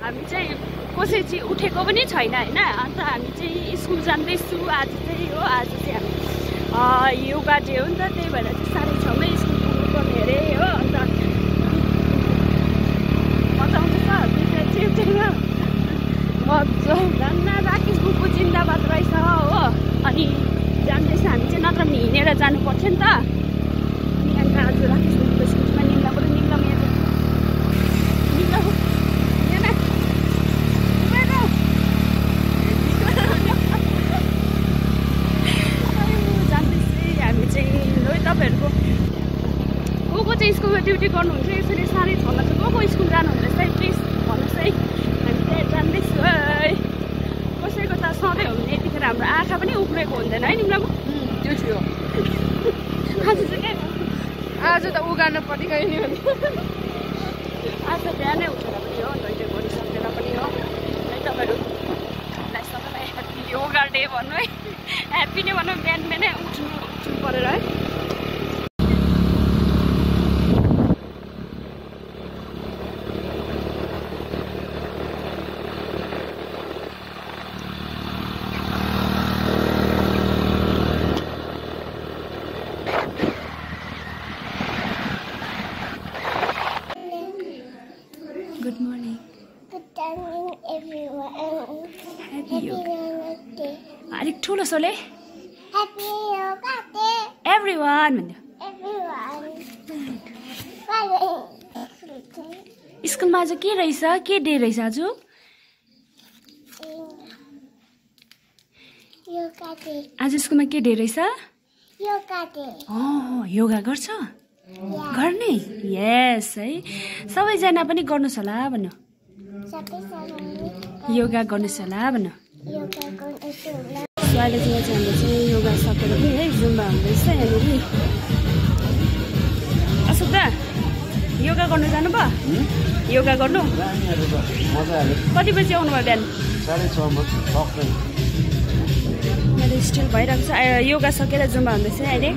हामी चाहिँ कसै चाहिँ उठेको पनि छैन हैन। अन्त हामी चाहिँ स्कुल जाँदैछु आज चाहिँ हो। आज चाहिँ हामी योगा डे हो नि त, त्यही भएर चाहिँ 6:30 मै स्कुल पुग्नुपर्ने अरे हो। अन्त मजा आउँछ चिप्टेमा मजा धन्न राकेश बुकु जिन्दाबाद रहेछ हो। अनि जाँदैछ हामी चाहिँ, नत्र पनि हिँडेर जानु पर्थ्यो नि त। अनि अन्त आज राकेश बुकु स्कुलमा निम्लाबाट निम्लाम स्कुलमा ड्युटी गर्नुहुन्छ यसरी 6:30 मा चाहिँ को स्कुल जानुहुँदैछ है प्लिज भन्नुहोस् है। हामी चाहिँ जान्दैछु है। कसैको त सधैँ हो भने यतिखेर हाम्रो आँखा पनि उक्रेको हुँदैन है निम्लाको। त्यो थियो आज चाहिँ के आज त उगार्नु पर्ने गयो नि। आज बिहानै उठेर पनि हो, दैले गरिसकेर पनि हो है। तपाईँहरूलाई सबैलाई ह्याप्पी योगा डे भन्नु है। ह्याप्पी नै भनौँ, बिहान बिहानै उठ्नु परेर है। Good morning. Good morning, everyone. Happy yoga. Day. अलिक ठुलो सोले Happy Yoga Day, एभ्रिवान भन्यो। everyone. स्कुलमा आज के रहेछ, के डे रहेछ आज? Yoga Day. आज स्कुलमा के डे रहेछ? Yoga Day. योगा गर्छ? गर्ने? यस है। सबैजना पनि गर्नुहोस् होला भन्नु। योगा गर्नुहोस् होला भन्नु। Yoga गर्नुहोस् होला। अहिले चाहिँ हाम्रो चाहिँ योगा सकेर पनि है जुम्बा हुँदैछ यहाँनिर। अशोक दा योगा गर्नु जानु भयो? योगा गर्नु कति बजी आउनु भयो? बिहान 6:30 मैले स्टिल भइरहेको छ। योगा सकेर जुम्बा हुँदैछ अहिले।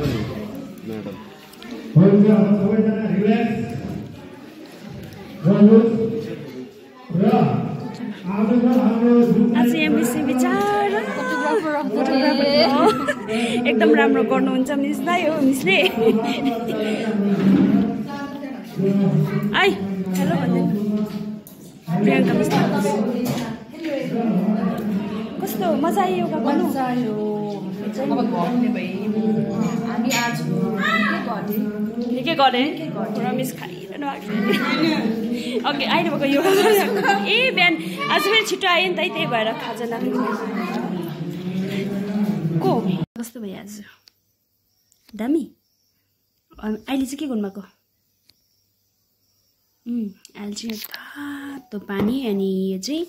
आज एमबिसी विचार एकदम राम्रो गर्नुहुन्छ मिस दाइ हो मिसले। आई हेलो भन्दै प्रियङ्का मिस कस्तो मजा आयो योगा गर्नु? मजा आयो। अब घट्ने भए हामी आज के गरेँ मिस खाइरहनु अघि आइनु भएको योगा ए बिहान आज फेरि छिटो आयो नि त, त्यही भएर खाजा नखाएको को कस्तो भयो आज? दामी। अहिले चाहिँ के गर्नुभएको? अहिले चाहिँ तातो पानी अनि यो चाहिँ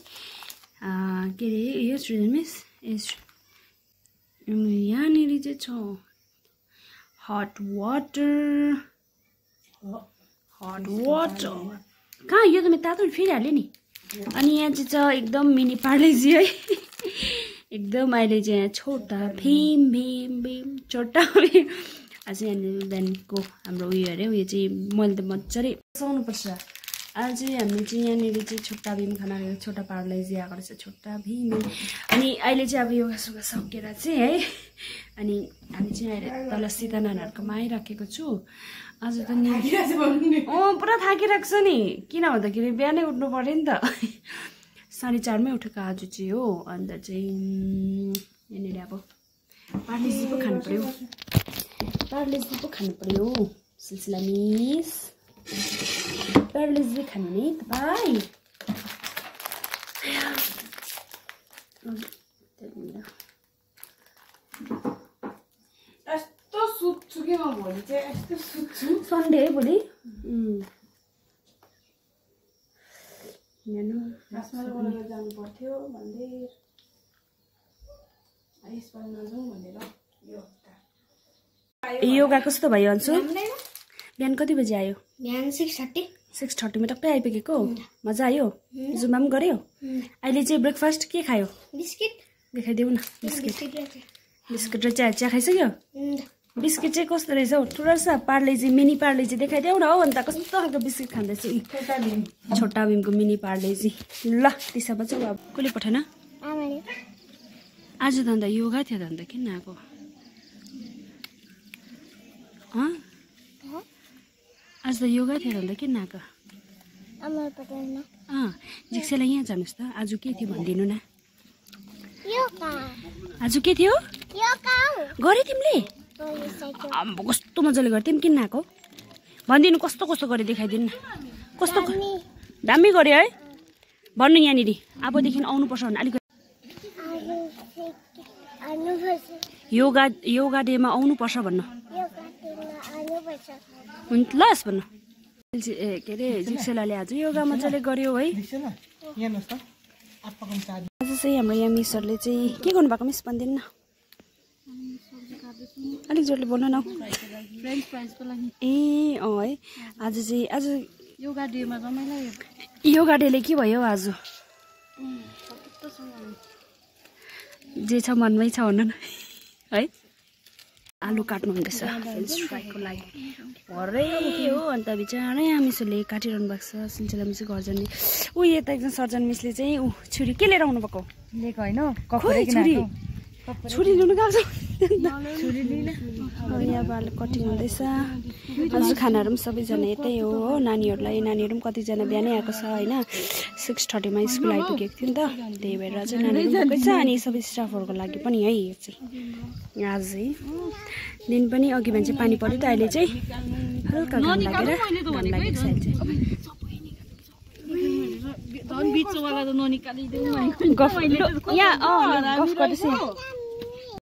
के अरे यो स्टुडेन्ट मिस यहाँनिर चाहिँ छ हट वाटर। कहाँ यो त मैले तातो फेरि हालेँ नि। अनि यहाँ चाहिँ छ एकदम मिनी पार्लेजी है। एकदम अहिले चाहिँ यहाँ छोटा भीम छोटा भीम। आज यहाँनिर बिहानको हाम्रो उयो अरे उयो चाहिँ मैले त मजाले बसाउनुपर्छ। आज चाहिँ हामी चाहिँ यहाँनिर चाहिँ छोटा भीम खाना छोटा पार्लेजी आएको रहेछ छोटा भीम। अनि अहिले चाहिँ अब योगा सोगा सकेर चाहिँ है अनि हामी चाहिँ अहिले तल सीता नानाहरूकोमा आइराखेको छु। आज त नि पुरा थाकिरहेको छ नि, किन भन्दाखेरि बिहानै उठ्नु पऱ्यो नि त। 4:30 मै उठेको आज चाहिँ हो। अन्त चाहिँ यहाँनिर अब पार्लेजी पो खानु पर्यो सिलसिला मिस। पार्लेजी खानु नि तपाईँ। यस्तो सुत्छु कि म भोलि चाहिँ यस्तो सुत्छु। सन्डे है भोलि। जानु पर्थ्यो भन्दै यसपालि नजाउँ भनेर योगा कस्तो भयो अन्सु? बिहान कति बजी आयो? बिहान 6:30। 6:30 मा टक्कै आइपुगेको। मजा आयो? जुम्बा पनि गऱ्यो? अहिले चाहिँ ब्रेकफास्ट के खायो? बिस्किट देखाइदेऊ न। बिस्किट र चिया खाइसक्यो? बिस्किट चाहिँ कस्तो रहेछ हौ ठुलो छ पार्लेजी मिनी पार्लेजी देखाइदेऊ न हौ अन्त कस्तो खालको बिस्किट खाँदैछ छोटा भीमको मिनी पार्लेजी ल त्यसमा चाहिँ अब कसले पठाएन आमाले आज त अन्त योगा थियो त अन्त किन आएको आज त योगा थियो त अन्त किन आएको आमाले पठाउन जिक्सेलाई यहाँ जानुहोस् त आज के थियो भनिदिनु न योगा आज के थियो योगा गरे तिमीले गरिसक्यो अब कस्तो मजाले गर्थ्यौ किन आएको भनिदिनु कस्तो कस्तो गरे देखाइदिनु न कस्तो दामी गऱ्यो है भन्नु यहाँनिर अबदेखि आउनुपर्छ भने अलिक योगा योगा डेमा आउनुपर्छ भन्नु हुन्छ लस भन्नु के अरे जिक्सेलाले आज योगा मजाले गर्यो है आज चाहिँ हाम्रो यहाँ मिसहरूले चाहिँ के गर्नुभएको मिस भनिदिनु न अलिक जोडले बोल्नु न फ्रेन्च फ्राइजको लागि ए है आज चाहिँ आज योगा डेमा रमाइलो योगा डेले के भयो आज जे छ मनमै छ भन्नु न है आलु काट्नु हुँदैछ फ्रेन्च फ्राईको लागि भरे हो अन्त बिचारै मिसले काटिरहनु भएको छ सिलसिला मिस घर जाने ऊ यता एकजना सर्जन मिसले चाहिँ ऊ छुरी के लिएर आउनु भएको लिएको होइन छुरी लिनु गएको यहाँ बाल कटिङ हुँदैछ आज खानाहरू पनि सबैजना यतै हो नानीहरूलाई नानीहरू पनि कतिजना बिहानै आएको छ होइन 6:30मा स्कुल आइपुगेको थियो नि त त्यही भएर चाहिँ नानीहरू गएकै छ अनि सबै स्टाफहरूको लागि पनि है यो चाहिँ आज चाहिँ दिन पनि अघि मान्छे पानी पर्यो त अहिले चाहिँ हल्का घाम लागेर छ अहिले चाहिँ बिचवाला त ननिकालिदेऊ गफ यहाँ गफ गर्दैछ